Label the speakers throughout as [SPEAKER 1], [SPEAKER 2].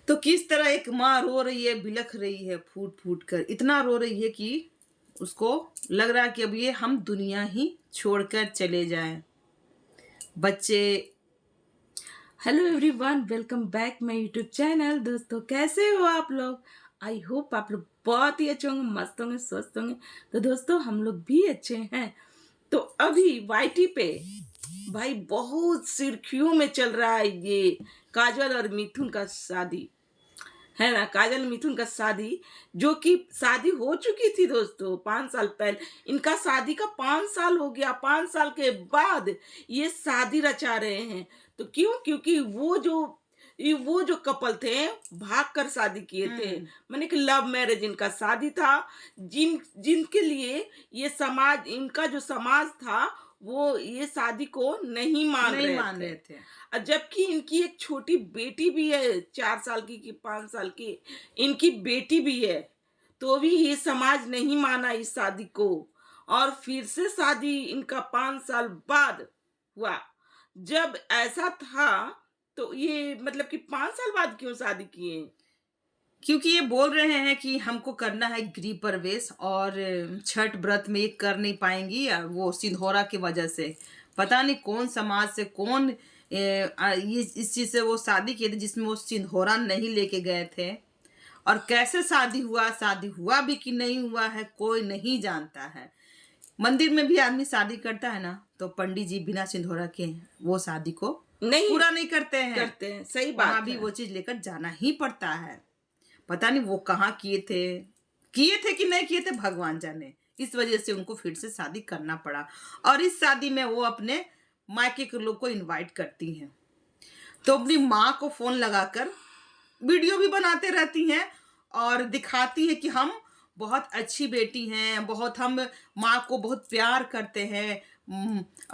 [SPEAKER 1] तो किस तरह एक माँ रो रही है, बिलख रही है फूट फूट कर, इतना रो रही है कि उसको लग रहा है कि अब ये हम दुनिया ही छोड़कर चले जाएं। बच्चे।
[SPEAKER 2] Hello everyone, welcome back my YouTube channel. दोस्तों, कैसे हो आप लोग? आई होप आप लोग बहुत ही अच्छे होंगे, मस्त होंगे, स्वस्थ होंगे। तो दोस्तों, हम लोग भी अच्छे हैं। तो अभी वाईटी पे भाई बहुत सुर्खियों में चल रहा है ये काजल और मिथुन का शादी, है ना। काजल मिथुन का शादी, जो कि शादी हो चुकी थी दोस्तों 5 साल पहले। इनका शादी का 5 साल हो गया। 5 साल के बाद ये शादी रचा रहे हैं। तो क्यों? क्योंकि वो जो कपल थे, भाग कर शादी किए थे। माने कि लव मैरिज इनका शादी था। जिनके लिए ये समाज, इनका जो समाज था, वो ये शादी को नहीं मान
[SPEAKER 1] नहीं
[SPEAKER 2] रहे
[SPEAKER 1] मान
[SPEAKER 2] थे।
[SPEAKER 1] रहे थे।
[SPEAKER 2] और जबकि इनकी एक छोटी बेटी भी है, 4 साल की कि 5 साल की इनकी बेटी भी है। तो भी ये समाज नहीं माना इस शादी को, और फिर से शादी इनका 5 साल बाद हुआ। जब ऐसा था तो ये मतलब कि 5 साल बाद क्यों शादी किए?
[SPEAKER 1] क्योंकि ये बोल रहे हैं कि हमको करना है गृह प्रवेश, और छठ व्रत में ये कर नहीं पाएंगी, वो सिंधौरा की वजह से। पता नहीं कौन समाज से, कौन ये इस चीज से वो शादी किए थे जिसमें वो सिंधौरा नहीं लेके गए थे। और कैसे शादी हुआ भी कि नहीं हुआ है, कोई नहीं जानता है। मंदिर में भी आदमी शादी करता है ना, तो पंडित जी बिना सिंधौरा के वो शादी को
[SPEAKER 2] नहीं
[SPEAKER 1] पूरा नहीं करते हैं।
[SPEAKER 2] करते हैं, सही
[SPEAKER 1] वहां
[SPEAKER 2] बात
[SPEAKER 1] भी
[SPEAKER 2] है।
[SPEAKER 1] वो चीज लेकर जाना ही पड़ता है। पता नहीं वो कहाँ किए थे कि नहीं किए थे, भगवान जाने। इस वजह से उनको फिर से शादी करना पड़ा। और इस शादी में वो अपने मायके के लोग को इनवाइट करती हैं। तो अपनी माँ को फोन लगाकर वीडियो भी बनाते रहती हैं और दिखाती है कि हम बहुत अच्छी बेटी हैं, बहुत हम माँ को बहुत प्यार करते हैं।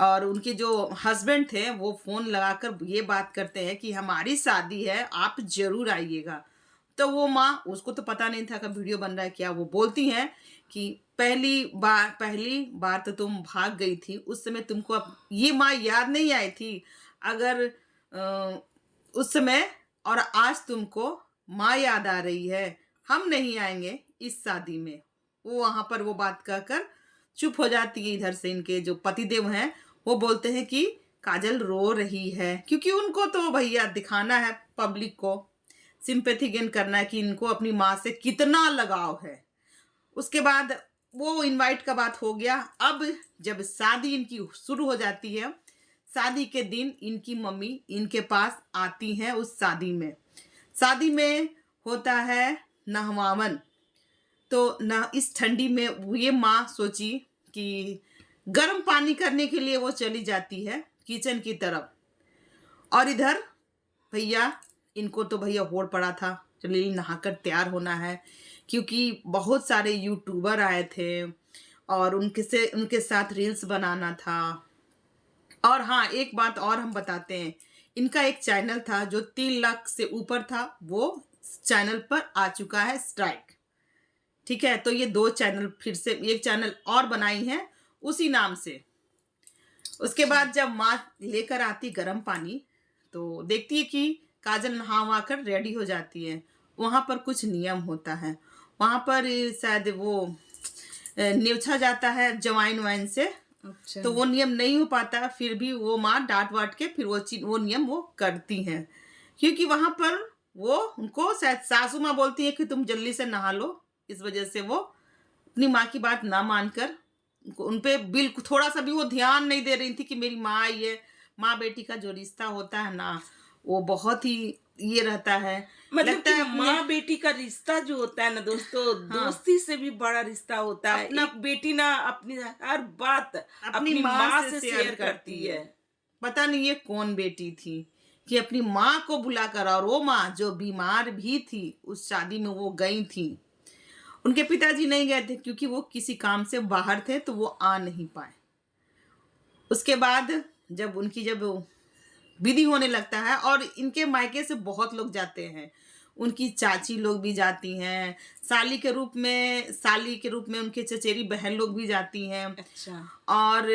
[SPEAKER 1] और उनके जो हस्बैंड थे वो फोन लगाकर ये बात करते हैं कि हमारी शादी है, आप जरूर आइएगा। तो वो माँ, उसको तो पता नहीं था कि वीडियो बन रहा है क्या। वो बोलती हैं कि पहली बार तो तुम भाग गई थी, उस समय तुमको अब ये माँ याद नहीं आई थी। अगर उस समय और आज तुमको माँ याद आ रही है, हम नहीं आएंगे इस शादी में। वो वहां पर वो बात कहकर चुप हो जाती है। इधर से इनके जो पतिदेव हैं वो बोलते हैं कि काजल रो रही है, क्योंकि उनको तो भैया दिखाना है पब्लिक को, सिंपैथी गेन करना है कि इनको अपनी माँ से कितना लगाव है। उसके बाद वो इनवाइट का बात हो गया। अब जब शादी इनकी शुरू हो जाती है, शादी के दिन इनकी मम्मी इनके पास आती हैं। उस शादी में होता है नहवावन। तो न इस ठंडी में ये माँ सोची कि गर्म पानी करने के लिए वो चली जाती है किचन की तरफ। और इधर भैया, इनको तो भैया होड़ पड़ा था, चलिए नहाकर तैयार होना है, क्योंकि बहुत सारे यूट्यूबर आए थे और उनके साथ रील्स बनाना था। और हाँ, एक बात और हम बताते हैं, इनका एक चैनल था जो 3 लाख से ऊपर था, वो चैनल पर आ चुका है स्ट्राइक। ठीक है, तो ये 2 चैनल फिर से, एक चैनल और बनाई है उसी नाम से। उसके बाद जब माँ लेकर आती गर्म पानी, तो देखती है कि काजल नहा वहा कर रेडी हो जाती है। वहां पर कुछ नियम होता है। वहां पर शायद वो न्योछा जाता है जवाइन वाइन से।
[SPEAKER 2] अच्छा।
[SPEAKER 1] तो वो नियम नहीं हो पाता, फिर भी वो माँ डांट वाट के फिर वो नियम वो करती हैं। क्योंकि वहां पर वो उनको शायद सासू माँ बोलती है कि तुम जल्दी से नहा लो। इस वजह से वो अपनी माँ की बात ना मानकर उनपे बिल्कुल थोड़ा सा भी वो ध्यान नहीं दे रही थी कि मेरी माँ आई है। माँ बेटी का जो रिश्ता होता है ना, वो बहुत ही ये रहता है।
[SPEAKER 2] मतलब
[SPEAKER 1] लगता
[SPEAKER 2] कि
[SPEAKER 1] है अपने,
[SPEAKER 2] माँ बेटी का रिश्ता जो होता है ना दोस्तों,
[SPEAKER 1] हाँ,
[SPEAKER 2] दोस्ती से भी बड़ा रिश्ता होता है।
[SPEAKER 1] अपना
[SPEAKER 2] एक बेटी ना अपनी हर बात
[SPEAKER 1] अपनी
[SPEAKER 2] अपनी
[SPEAKER 1] माँ
[SPEAKER 2] माँ
[SPEAKER 1] से
[SPEAKER 2] से
[SPEAKER 1] शेयर
[SPEAKER 2] शेयर
[SPEAKER 1] करती
[SPEAKER 2] करती
[SPEAKER 1] है।
[SPEAKER 2] है।
[SPEAKER 1] पता नहीं ये कौन बेटी थी कि अपनी माँ को बुलाकर, और वो माँ जो बीमार भी थी, उस शादी में वो गई थी। उनके पिताजी नहीं गए थे क्योंकि वो किसी काम से बाहर थे, तो वो आ नहीं पाए। उसके बाद जब विधि होने लगता है, और इनके मायके से बहुत लोग जाते हैं, उनकी चाची लोग भी जाती हैं, साली के रूप में उनके चचेरी बहन लोग भी जाती हैं।
[SPEAKER 2] अच्छा।
[SPEAKER 1] और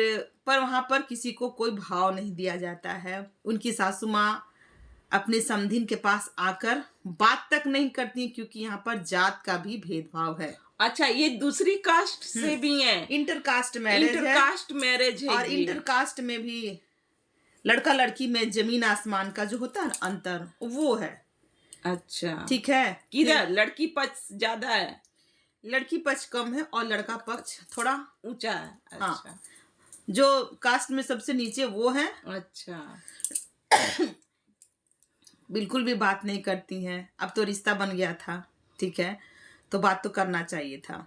[SPEAKER 1] पर वहां पर किसी को कोई भाव नहीं दिया जाता है। उनकी सासू माँ अपने समधिन के पास आकर बात तक नहीं करती, क्योंकि यहाँ पर जात का भी भेदभाव है।
[SPEAKER 2] अच्छा, ये दूसरी कास्ट से भी है?
[SPEAKER 1] इंटर कास्ट मैरिज है।
[SPEAKER 2] इंटर कास्ट मैरिज है
[SPEAKER 1] और
[SPEAKER 2] ये।
[SPEAKER 1] इंटर कास्ट में भी लड़का लड़की में जमीन आसमान का जो होता है ना अंतर, वो है।
[SPEAKER 2] अच्छा,
[SPEAKER 1] ठीक है।
[SPEAKER 2] किधर लड़की पक्ष ज्यादा है?
[SPEAKER 1] लड़की पक्ष कम है और लड़का पक्ष थोड़ा
[SPEAKER 2] ऊंचा है।
[SPEAKER 1] हाँ।
[SPEAKER 2] अच्छा।
[SPEAKER 1] जो कास्ट में सबसे नीचे वो है।
[SPEAKER 2] अच्छा।
[SPEAKER 1] बिल्कुल भी बात नहीं करती हैं। अब तो रिश्ता बन गया था, ठीक है, तो बात तो करना चाहिए था,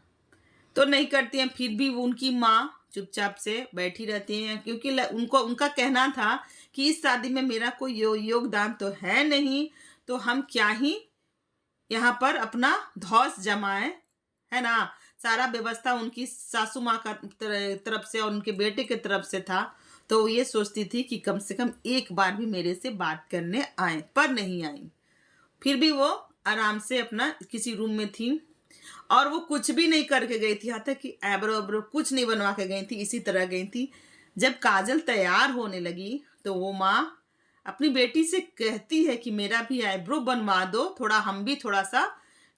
[SPEAKER 1] तो नहीं करती हैं। फिर भी वो उनकी माँ चुपचाप से बैठी रहती हैं, क्योंकि उनका कहना था कि इस शादी में मेरा कोई योगदान तो है नहीं, तो हम क्या ही यहाँ पर अपना धौस जमाएं, है ना। सारा व्यवस्था उनकी सासू माँ का तरफ से और उनके बेटे के तरफ से था, तो ये सोचती थी कि कम से कम एक बार भी मेरे से बात करने आए, पर नहीं आई। फिर भी वो आराम से अपना किसी रूम में थी और वो कुछ भी नहीं करके गई थी, यहाँ तक कि एब्रो एब्रो कुछ नहीं बनवा के गई थी, इसी तरह गई थी। जब काजल तैयार होने लगी तो वो माँ अपनी बेटी से कहती है कि मेरा भी आईब्रो बनवा दो, थोड़ा हम भी थोड़ा सा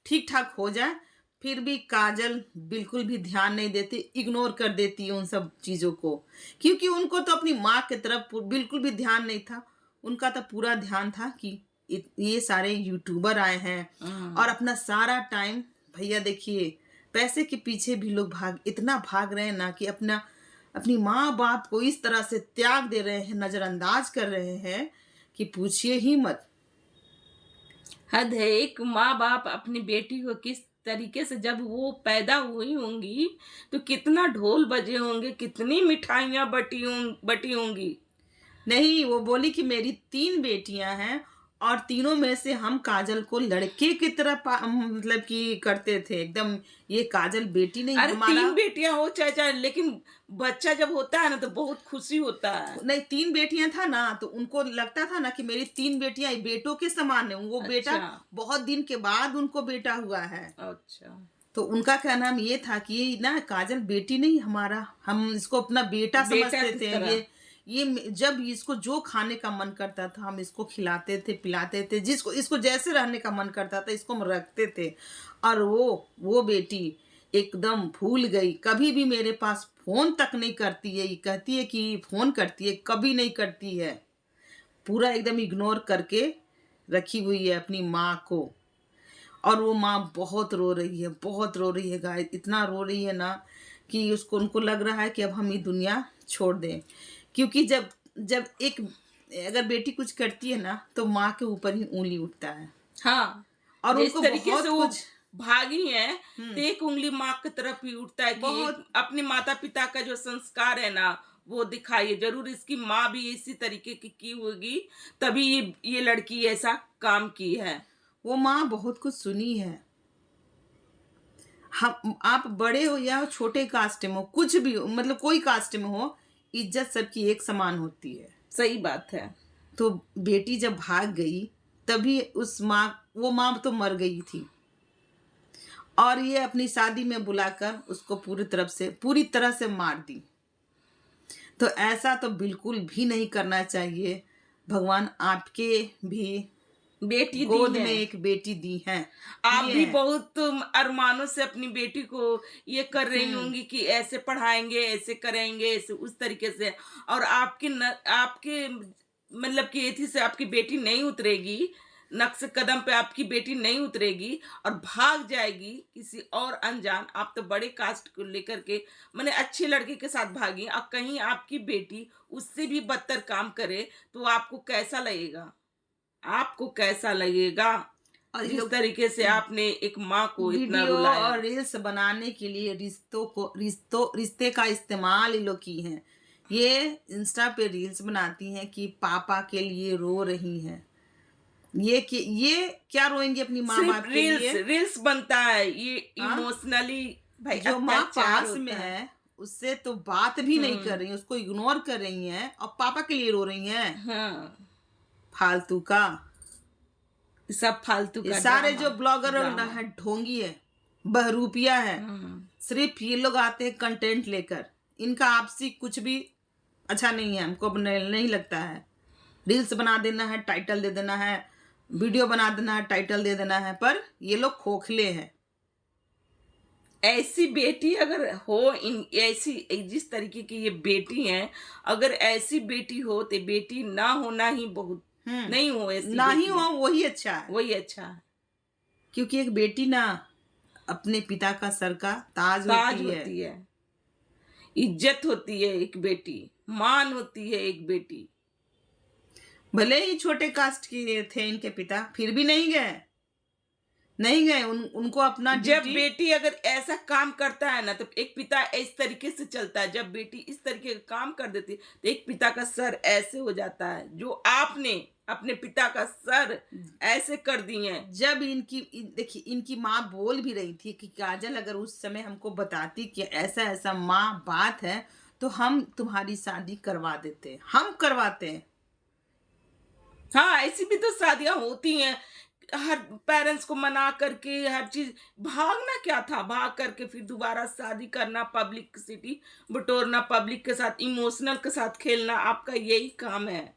[SPEAKER 1] ठीक ठाक हो जाए। फिर भी काजल बिल्कुल भी ध्यान नहीं देती, इग्नोर कर देती है उन सब चीज़ों को, क्योंकि उनको तो अपनी माँ की तरफ बिल्कुल भी ध्यान नहीं था। उनका तो पूरा ध्यान था कि ये सारे यूट्यूबर आए हैं और अपना सारा टाइम, भैया देखिए पैसे के पीछे भी लोग इतना भाग रहे हैं ना, कि अपनी माँ बाप को इस तरह से त्याग दे रहे हैं, नज़रअंदाज कर रहे हैं कि पूछिए ही मत।
[SPEAKER 2] हद है। एक माँ बाप अपनी बेटी को किस तरीके से, जब वो पैदा हुई होंगी तो कितना ढोल बजे होंगे, कितनी मिठाइयाँ बटी होंगी।
[SPEAKER 1] नहीं, वो बोली कि मेरी 3 बेटियां हैं और तीनों में से हम काजल को लड़के की तरह मतलब कि करते थे एकदम। ये काजल बेटी नहीं
[SPEAKER 2] अरे
[SPEAKER 1] हमारा।
[SPEAKER 2] 3 बेटियां हो चाहे, लेकिन बच्चा जब होता है ना तो बहुत खुशी होता है।
[SPEAKER 1] नहीं, 3 बेटियां था ना, तो उनको लगता था ना कि मेरी 3 बेटियां बेटों के समान है। वो बेटा
[SPEAKER 2] अच्छा।
[SPEAKER 1] बहुत दिन के बाद उनको बेटा हुआ है।
[SPEAKER 2] अच्छा।
[SPEAKER 1] तो उनका कहना ये था कि ये ना काजल बेटी नहीं हमारा, हम इसको अपना बेटा
[SPEAKER 2] बेटा
[SPEAKER 1] समझते
[SPEAKER 2] की
[SPEAKER 1] थे।
[SPEAKER 2] तरह।
[SPEAKER 1] ये जब इसको जो खाने का मन करता था हम इसको खिलाते थे, पिलाते थे, जिसको इसको जैसे रहने का मन करता था इसको हम रखते थे। और वो बेटी एकदम भूल गई, कभी भी मेरे पास फोन तक नहीं करती है। ये कहती है कि फोन करती है, कभी नहीं करती है। पूरा एकदम इग्नोर करके रखी हुई है अपनी माँ को। और वो माँ बहुत रो रही है, बहुत रो रही है गाय, इतना रो रही है ना कि उनको लग रहा है कि अब हम ये दुनिया छोड़ दें। क्योंकि जब जब एक अगर बेटी कुछ करती है ना तो माँ के ऊपर ही उंगली उठता है।
[SPEAKER 2] हाँ।
[SPEAKER 1] और
[SPEAKER 2] जिस
[SPEAKER 1] उनको
[SPEAKER 2] तरीके
[SPEAKER 1] बहुत
[SPEAKER 2] से वो
[SPEAKER 1] कुछ
[SPEAKER 2] भागी है तो एक उंगली माँ की तरफ ही उठता है कि
[SPEAKER 1] बहुत
[SPEAKER 2] अपने माता पिता का जो संस्कार है ना वो दिखाइए। जरूर इसकी माँ भी इसी तरीके की होगी, तभी ये लड़की ऐसा काम की है।
[SPEAKER 1] वो माँ बहुत कुछ सुनी है। हम आप बड़े हो या छोटे कास्ट में हो, कुछ भी हो, मतलब कोई कास्ट में हो, इज्जत सबकी एक समान होती है।
[SPEAKER 2] सही बात है।
[SPEAKER 1] तो बेटी जब भाग गई तभी वो माँ तो मर गई थी और ये अपनी शादी में बुलाकर उसको पूरी तरह से मार दी। तो ऐसा तो बिल्कुल भी नहीं करना चाहिए। भगवान आपके भी
[SPEAKER 2] बेटी
[SPEAKER 1] गोद
[SPEAKER 2] दी
[SPEAKER 1] में
[SPEAKER 2] है,
[SPEAKER 1] एक बेटी दी है।
[SPEAKER 2] आप
[SPEAKER 1] ये
[SPEAKER 2] भी
[SPEAKER 1] है।
[SPEAKER 2] बहुत अरमानों से अपनी बेटी को ये कर रही होंगी कि ऐसे पढ़ाएंगे, ऐसे करेंगे, ऐसे उस तरीके से। और आपके मतलब कि एथी से आपकी बेटी नहीं उतरेगी, नक्श कदम पे आपकी बेटी नहीं उतरेगी और भाग जाएगी किसी और अनजान, आप तो बड़े कास्ट को लेकर के मैंने अच्छे लड़के के साथ भागी, और कहीं आपकी बेटी उससे भी बदतर काम करे तो आपको कैसा लगेगा? आपको कैसा लगेगा?
[SPEAKER 1] और ये
[SPEAKER 2] जिस
[SPEAKER 1] लोग
[SPEAKER 2] तरीके से आपने एक माँ को इतना
[SPEAKER 1] वीडियो
[SPEAKER 2] रुलाया।
[SPEAKER 1] और रील्स बनाने के लिए रिश्ते का इस्तेमाल ये लोग की हैं। ये इंस्टा पे रील्स बनाती हैं कि पापा के लिए रो रही हैं। ये क्या रोएंगी अपनी माँ
[SPEAKER 2] सिर्फ
[SPEAKER 1] बाप के
[SPEAKER 2] रील्स
[SPEAKER 1] लिए?
[SPEAKER 2] रील्स बनता है, ये
[SPEAKER 1] हाँ?
[SPEAKER 2] इमोशनली भाई
[SPEAKER 1] जो माँ
[SPEAKER 2] अत्याचार
[SPEAKER 1] पास में
[SPEAKER 2] होता है।
[SPEAKER 1] है उससे तो बात भी नहीं कर रही, उसको इग्नोर कर रही हैं और पापा के लिए रो रही हैं।
[SPEAKER 2] हाँ,
[SPEAKER 1] फालतू का।
[SPEAKER 2] सब फालतू
[SPEAKER 1] ये
[SPEAKER 2] का
[SPEAKER 1] सारे
[SPEAKER 2] ड्रामा।
[SPEAKER 1] जो ब्लॉगर
[SPEAKER 2] ड्रामा।
[SPEAKER 1] है ढोंगी है, बहरूपिया है।
[SPEAKER 2] हम्म।
[SPEAKER 1] सिर्फ ये लोग आते हैं कंटेंट लेकर। इनका आपसी कुछ भी अच्छा नहीं है, हमको अब नहीं लगता है। रील्स बना देना है, टाइटल दे देना है, वीडियो बना देना है, टाइटल दे देना है, पर ये लोग खोखले हैं।
[SPEAKER 2] ऐसी बेटी अगर हो, इन ऐसी जिस तरीके की ये बेटी हैं, अगर ऐसी बेटी हो तो बेटी ना होना ही बहुत, नहीं हो ऐसी
[SPEAKER 1] ना ही
[SPEAKER 2] बेटी
[SPEAKER 1] हो
[SPEAKER 2] है,
[SPEAKER 1] वही अच्छा है,
[SPEAKER 2] वही अच्छा है।
[SPEAKER 1] क्योंकि एक बेटी ना अपने पिता का सर का ताज
[SPEAKER 2] ताज
[SPEAKER 1] होती है।
[SPEAKER 2] होती है, इज्जत होती है एक बेटी, मान होती है एक बेटी।
[SPEAKER 1] भले ही छोटे कास्ट के थे इनके पिता, फिर भी नहीं गए, उनको अपना
[SPEAKER 2] जब
[SPEAKER 1] ड्यूटी।
[SPEAKER 2] बेटी अगर ऐसा काम करता है ना, तो एक पिता इस तरीके से चलता है। जब बेटी इस तरीके का काम कर देती है तो एक पिता का सर ऐसे हो जाता है, जो आपने अपने पिता का सर ऐसे कर दी है।
[SPEAKER 1] जब देखिए इनकी माँ बोल भी रही थी कि काजल अगर उस समय हमको बताती कि ऐसा ऐसा माँ बात है तो हम तुम्हारी शादी करवा देते, हम करवाते हैं।
[SPEAKER 2] हाँ, ऐसी भी तो शादियां होती हैं, हर पेरेंट्स को मना करके हर चीज। भागना क्या था, भाग करके फिर दोबारा शादी करना, पब्लिक सिटी बटोरना, पब्लिक के साथ इमोशनल के साथ खेलना, आपका यही काम है।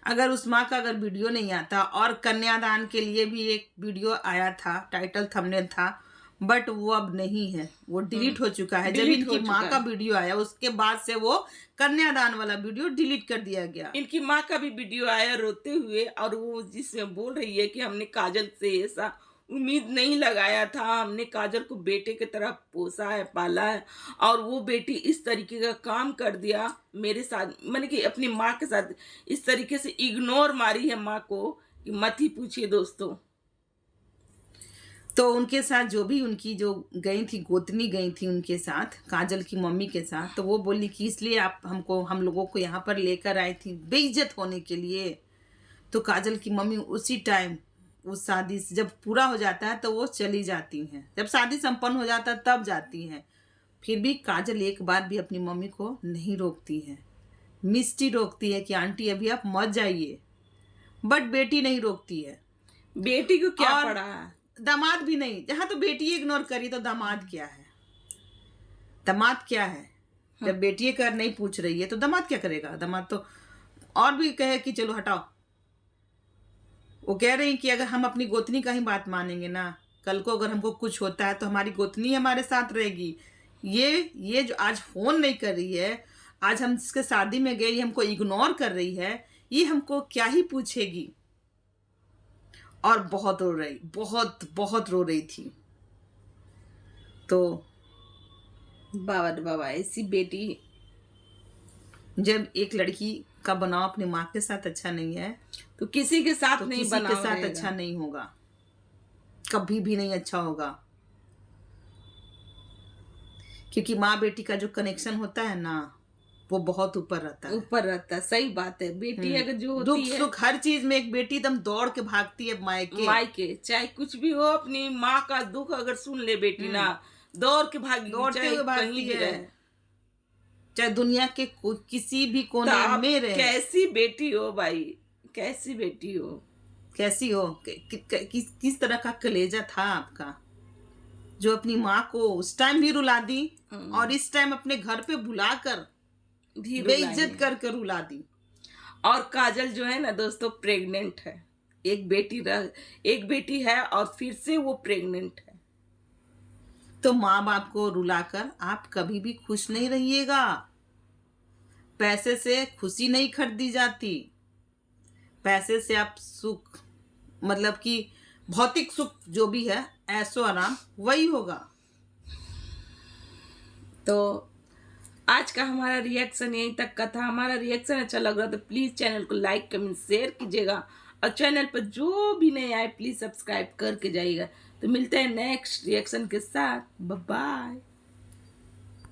[SPEAKER 1] अगर उस माँ का अगर वीडियो नहीं आता, और कन्यादान के लिए भी एक वीडियो आया था, टाइटल थंबनेल था, बट वो अब नहीं है, वो डिलीट हो चुका है। जब
[SPEAKER 2] डिलीट हो
[SPEAKER 1] इनकी माँ
[SPEAKER 2] चुका
[SPEAKER 1] का
[SPEAKER 2] है।
[SPEAKER 1] वीडियो आया उसके बाद से वो कन्यादान वाला वीडियो डिलीट कर दिया गया।
[SPEAKER 2] इनकी माँ का भी वीडियो आया रोते हुए, और वो जिसमें बोल रही है कि हमने काजल से ऐसा उम्मीद नहीं लगाया था, हमने काजल को बेटे की तरह पोसा है, पाला है, और वो बेटी इस तरीके का काम कर दिया मेरे साथ, मैंने कि अपनी माँ के साथ इस तरीके से इग्नोर मारी है माँ को कि मत ही पूछिए दोस्तों।
[SPEAKER 1] तो उनके साथ जो भी उनकी जो गई थी, गोतनी गई थी उनके साथ, काजल की मम्मी के साथ, तो वो बोली कि इसलिए आप हम लोगों को यहाँ पर लेकर आई थी बेइज्जत होने के लिए। तो काजल की मम्मी उसी टाइम, उस शादी से जब पूरा हो जाता है तो वो चली जाती हैं, जब शादी संपन्न हो जाता है तब जाती हैं। फिर भी काजल एक बार भी अपनी मम्मी को नहीं रोकती है। मिष्टी रोकती है कि आंटी अभी आप मत जाइए, बट बेटी नहीं रोकती है।
[SPEAKER 2] बेटी को क्या
[SPEAKER 1] और
[SPEAKER 2] पड़ा है?
[SPEAKER 1] दामाद भी नहीं, जहाँ तो बेटी इग्नोर करी तो दामाद क्या है, दामाद क्या है? जब बेटी कर नहीं पूछ रही है तो दामाद क्या करेगा? दामाद तो और भी कहे कि चलो हटाओ। वो कह रही कि अगर हम अपनी गोतनी का ही बात मानेंगे ना, कल को अगर हमको कुछ होता है तो हमारी गोतनी हमारे साथ रहेगी। ये जो आज फोन नहीं कर रही है, आज हम जिसके शादी में गए ये हमको इग्नोर कर रही है, ये हमको क्या ही पूछेगी। और बहुत रो रही, बहुत बहुत रो रही थी। तो
[SPEAKER 2] बाबा रे बाबा, ऐसी बेटी।
[SPEAKER 1] जब एक लड़की का बनाव अपनी माँ के साथ अच्छा नहीं है
[SPEAKER 2] तो किसी के साथ
[SPEAKER 1] तो
[SPEAKER 2] नहीं
[SPEAKER 1] किसी के
[SPEAKER 2] बनाव
[SPEAKER 1] साथ
[SPEAKER 2] रहेगा।
[SPEAKER 1] अच्छा नहीं होगा, कभी भी नहीं अच्छा होगा। क्योंकि माँ बेटी का जो कनेक्शन होता है ना, वो बहुत ऊपर रहता है।
[SPEAKER 2] ऊपर रहता है, सही बात है। बेटी अगर जो
[SPEAKER 1] दुख
[SPEAKER 2] होती है,
[SPEAKER 1] सुख हर चीज में एक बेटी एकदम दौड़ के भागती है मायके।
[SPEAKER 2] मायके चाहे कुछ भी हो, अपनी माँ का दुख अगर सुन ले बेटी ना, दौड़ के भागी,
[SPEAKER 1] दौड़ते
[SPEAKER 2] चाहे
[SPEAKER 1] हुए भागती
[SPEAKER 2] कहीं भी
[SPEAKER 1] है,
[SPEAKER 2] रहे।
[SPEAKER 1] चाहे दुनिया के किसी भी
[SPEAKER 2] तो
[SPEAKER 1] कोने
[SPEAKER 2] आप
[SPEAKER 1] में रहे।
[SPEAKER 2] कैसी बेटी हो भाई, कैसी बेटी हो?
[SPEAKER 1] कैसी हो, किस तरह का कलेजा था आपका, जो अपनी माँ को उस टाइम भी रुला दी और इस टाइम अपने घर पे बुलाकर
[SPEAKER 2] भी
[SPEAKER 1] बेइज्जत करके रुला दी।
[SPEAKER 2] और काजल जो है ना दोस्तों, प्रेग्नेंट है। एक बेटी है और फिर से वो प्रेग्नेंट है।
[SPEAKER 1] तो माँ बाप को रुलाकर आप कभी भी खुश नहीं रहिएगा। पैसे से खुशी नहीं खरीदी जाती, पैसे से आप सुख, मतलब कि भौतिक सुख जो भी है, ऐसो आराम वही होगा।
[SPEAKER 2] तो आज का हमारा रिएक्शन यहीं तक का था। हमारा रिएक्शन अच्छा लग रहा तो प्लीज़ चैनल को लाइक कमेंट शेयर कीजिएगा, और चैनल पर जो भी नए आए प्लीज़ सब्सक्राइब करके जाइएगा। तो मिलते हैं नेक्स्ट रिएक्शन के साथ। Bye bye.